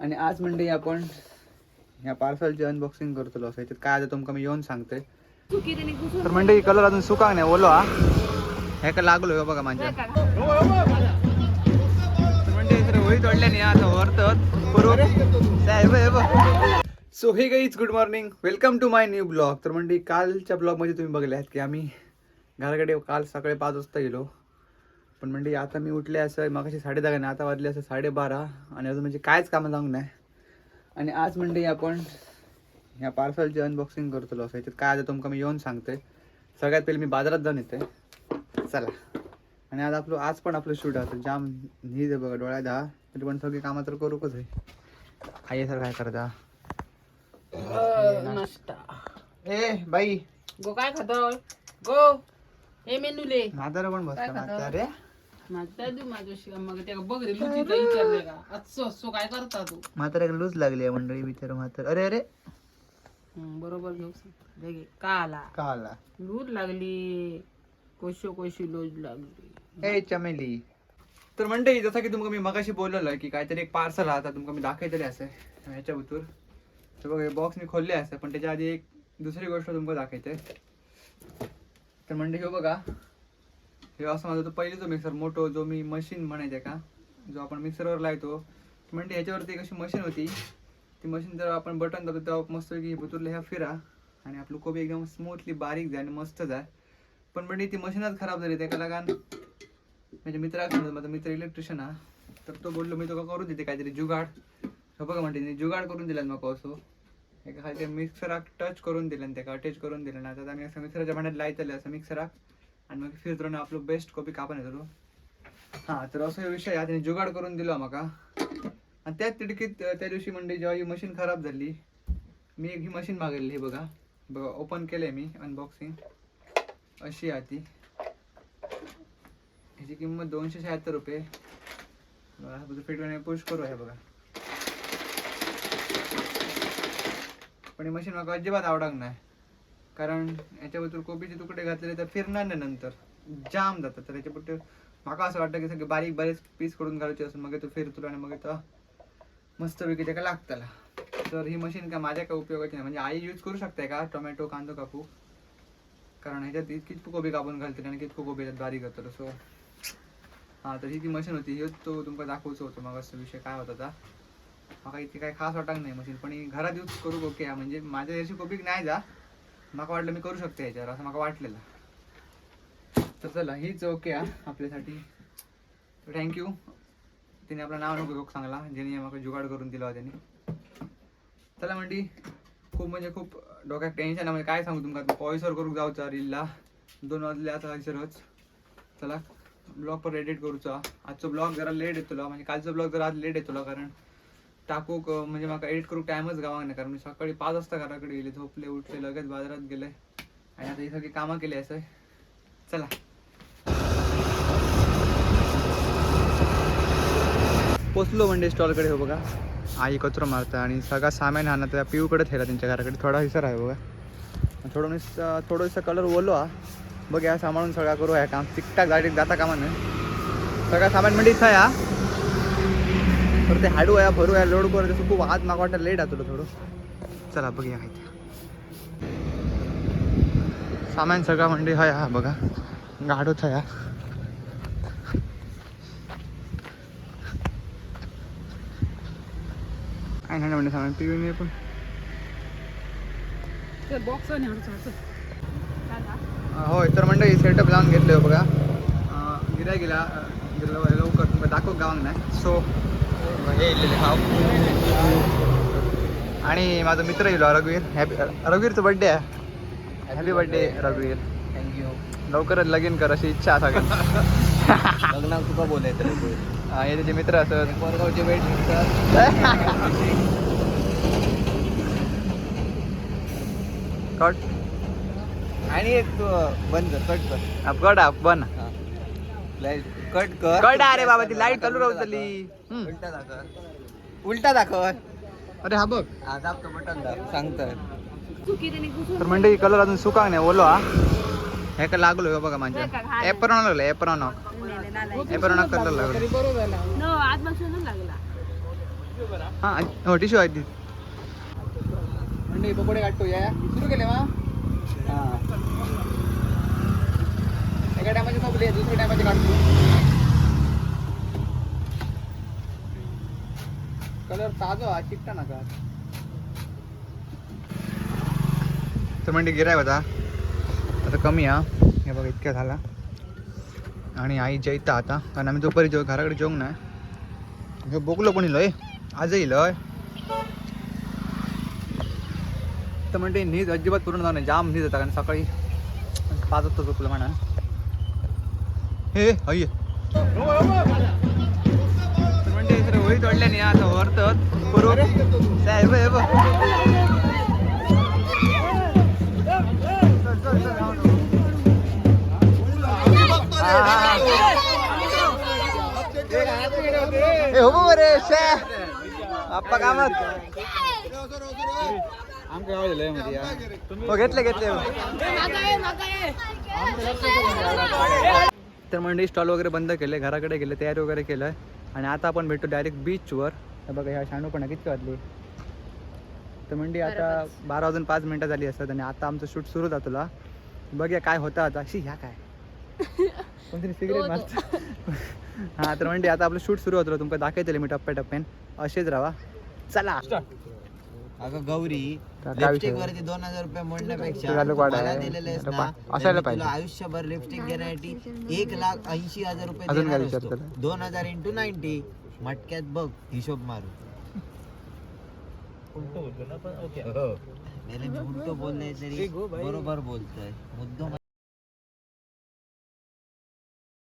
आणि आज म्हणजे आपण ह्या पार्सलची अनबॉक्सिंग करतलो असं याच्यात काय आता तुमका मी येऊन सांगते. तर म्हणजे कलर अजून सुका नाही ओलो हा हे का लागलो हे बघा माझ्या म्हणजे होळी तोडल्या नाही आता वरतच करू. So hey guys good morning, welcome to my new blog. तर म्हणजे कालच्या ब्लॉगमध्ये तुम्ही बघले की आम्ही घराकडे काल सकाळी 5 वाजता गेलो. पण म्हणजे आता मी उठले असं मग अशी 10:30 नाही, आता वाजले असं 12:30 आणि अजून म्हणजे कायच कामं जाऊन नाही. आणि आज म्हणजे आपण ह्या पार्सलची अनबॉक्सिंग करतलो असं याच्यात काय आता तुमका मी येऊन सांगते. सगळ्यात पहिले मी बाजारात जाऊन येते चला. आणि आज पण आपलं शूट आहे जाम नीज आहे बघा डोळ्यात हा, तरी पण सगळी कामं तर करूकच आहे. हाय सर काय करता नाश्ता ए बाई गो काय खातो गो हे मेनूले म्हातारा पण काय बसता खातो? म्हातारे माझा देऊ माझ्याशी मग त्या बघ रे लुचीचा विचारले का असो असो काय करता तू म्हाताऱ्याला लूज लागली आहे मंडळी बिचार म्हातार. अरे अरे बरोबर घेऊ लगे का आला का आला लूज लागली कोशी लूज लागली ए चमेली. तर म्हणते जसं की तुमका मी मगाशी बोललेलं की काहीतरी एक पार्सल आता तुमका मी दाखवतले असं ह्याच्या भीतर. तर बघ बॉक्स मी खोलले असं, पण त्याच्या आधी एक दुसरी गोष्ट तुमका दाखवते. तर म्हणजे हे बघा हे असं माझा तो पहिली जो मिक्सर मोठो जो मी मशीन म्हणायचे का जो आपण मिक्सरवर लावतो. म्हणजे ह्याच्यावरती एक अशी मशीन होती, ती मशीन जर आपण बटन दाबतो तेव्हा मस्त की भुतूरला ह्या फिरा आणि आपलं कोबी एकदम स्मूथली बारीक जाय आणि मस्त जाय. पण म्हणजे ती मशीनच खराब झाली त्याला लगान म्हणजे मित्राला सांगतो, माझा मित्र इलेक्ट्रिशियन हा, तर तो बोललो मी तो करून देते काहीतरी जुगाड. हो बघा म्हणते जुगाड करून दिला मग असो एका खाली मिक्सराक टच करून दिलं त्याका अटॅच करून दिलं ना. आता आम्ही असं मिक्सरच्या भांड्यात लायतले असं मिक्सराक आणि मग फिरतो आपलं बेस्ट कॉपी कापण येतो. हां तर असं विषय आहे, त्याने जुगाड करून दिला म्हाका. आणि त्याच तिडकीत त्या दिवशी म्हणजे जेव्हा ही मशीन खराब झाली मी एक ही मशीन मागवली. हे बघा बघा ओपन केलंय मी अनबॉक्सिंग अशी आहे ती. ह्याची किंमत 276 रुपये. बघा फिटवाने पुश करू आहे बघा. पण ही मशीन मला अजिबात आवडत नाही, कारण याच्याबद्दल कोबीचे तुकडे घातलेले तर फिरणार नाही नंतर जाम जातात. तर याच्याबद्दल मला असं वाटतं की सगळे बारीक बारीक पीस करून घालायचे असून मग तो फिरतो आणि मग तो मस्तपैकी त्याला लागताला. तर ही मशीन का माझ्या काय उपयोगाची नाही. म्हणजे आई यूज करू शकते का टोमॅटो कांदो कापू, कारण ह्याच्यात कितकं कोबी कापून घालते आणि कितकं कोबी याच्यात बारीक होतं. सो हां तर ही ती मशीन होती, हे तो तुमका दाखवचं होतं मग असं विषय काय होता आता. मला इथे काही खास वाटत नाही मशीन, पण ही घरात यूज करू ओके. म्हणजे माझ्या याची कोबी नाही जा मला वाटलं मी करू शकते याच्यावर असं मला वाटलेलं. तर चला हीच ओके आपल्यासाठी. थँक्यू. तिने आपलं नाव नको सांगला ज्याने मला जुगाड करून दिला त्याने. चला म्हणजे खूप डोक्यात टेन्शन आहे. म्हणजे काय सांगू तुमका पॉईसवर करू जाऊचा रीलला 2 वाजले आता हयसरच. चला ब्लॉग पण एडिट करूचा. आजचा ब्लॉग जरा लेट येतो म्हणजे कालचा ब्लॉग जरा आज लेट येतो, कारण टाकूक म्हणजे मला एडिट करू टाइमच गावा नाही. कारण मी सकाळी 5 वाजता घराकडे गेले, झोपले उठले लगेच बाजारात गेले आणि आता ही सगळी कामं केली असं. चला पोचलो म्हणजे स्टॉलकडे. हो बघा आई कचरो मारता आणि सगळा सामान आणा त्या पिऊकडे ठेवला त्यांच्या घराकडे. थोडा हिसर आहे बघा, थोडंसं कलर बोललो हा बघ या सांभाळून सगळा करू आहे काम. टिकटाक गाडीत जाता कामा नाही सगळा सामान म्हणजे इथं या तर ते हाडू आहे भरू आहे लोड करू तसं खूप आज मागा वाटतं लेट आहे तुला थोडं. चला बघूया काय सामान सगळा म्हणजे हा हा बघा गाडूच आहे. काय नाही म्हणजे सामान पिऊन पण बॉक्स होय. तर म्हणजे सेटअप लावून घेतलं हो बघा. गिराय गेला लवकर तुम्ही दाखव गावांग नाही. सो हे खाव. आणि माझा मित्र येईल रघुवीर. रघुवीरचा बड्डे आहे. हॅपी बर्थडे रघुवीर. थँक्यू. लवकरच लगीन कर अशी इच्छा सगळी. लग्नात तुका बोलायचं हे त्याचे मित्र असत कोरगावचे वेट कट आणि एक तू बंद कर कट कर कट बन लाईट कट कर. कट अरे बाबा ती लाईट चालू राहू चालली. उलटा दाखव उलटा दाखव. अरे हा बघ दाबतो बटन दाब सांगतोय. तर म्हणजे कलर अजून सुका नाही ओलो हा हे का लागलो बघा माझ्या एप्रॉन लागलं. एप्रॉन कलर लागलो. बरोबर लागला हा हो टिश्यू आहे ती म्हणजे पकोडे काढतो या सुरू केले वा एका टायमाचे संपले दुसऱ्या टायमाचे काढतो कलर ताजा हा चिकटा नका तर म्हणजे गिराय होता आता कमी हा हे बघा इतक्या झाला आणि आई जेवता आता कारण आम्ही दुपारी घराकडे जेवून नाही हे बोकलो कोणी लय आजही लय तर म्हणते नीज अजिबात पूर्ण जाऊ नाही जाम नीज होता कारण सकाळी 5 वाजता झोपलं म्हणा हे हय तर म्हणते इकडे होळी तोडल्या नाही आता वरतच करू साहेब हे बघ हो रे आप्पा कामात आमच्या गावात लय मध्ये हो घेतले तर मंडळी स्टॉल वगैरे बंद केले घराकडे गेले तयारी वगैरे केलं आणि आता आपण भेटतो डायरेक्ट बीचवर बघा ह्या शाणू पण किती वाजली तर मंडळी आता 12 वाजून 5 मिनिटं झाली असतात आणि आता आमचं शूट सुरू होता तुला बघूया काय होतं आता अशी ह्या काय कोणतरी सिगरेट मारत हा तर म्हणजे आता आपलं शूट सुरू होतं तुमका दाखवतले मी टप्प्याटप्प्यान असेच राहा चला अगं गौरी काय विषय? लिपस्टिक वरती 2000 रुपये मोडण्यापेक्षा तुला लोक तू मला वाढाय. दिलेलेस अरे ना, बा- असायला तर मी पाहिजे. तुला आयुष्यभर लिपस्टिक घेण्यासाठी 1,80,000 रुपये अजून काय देणार विचार असतो. केला? 2000 × 90 मटक्यात बघ हिशोब मारू मेरे मी उलटो बोलले तरी बरोबर बोलतोय मुद्दो